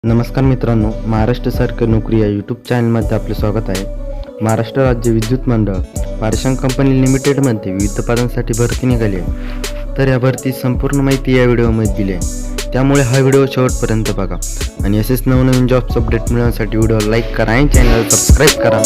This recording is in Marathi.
नमस्कार मित्रांनो, महाराष्ट्र सरकारी नोकरी या यूट्यूब चॅनलमध्ये आपले स्वागत आहे. महाराष्ट्र राज्य विद्युत मंडळ पारेषण कंपनी लिमिटेडमध्ये विविध पदांसाठी भरती निघाली आहे. तर या भरती संपूर्ण माहिती या व्हिडिओमध्ये दिली आहे, त्यामुळे हा व्हिडिओ शेवटपर्यंत बघा आणि असेच नवनवीन जॉब्स अपडेट मिळवण्यासाठी व्हिडिओला लाईक करा आणि चॅनलला सबस्क्राईब करा.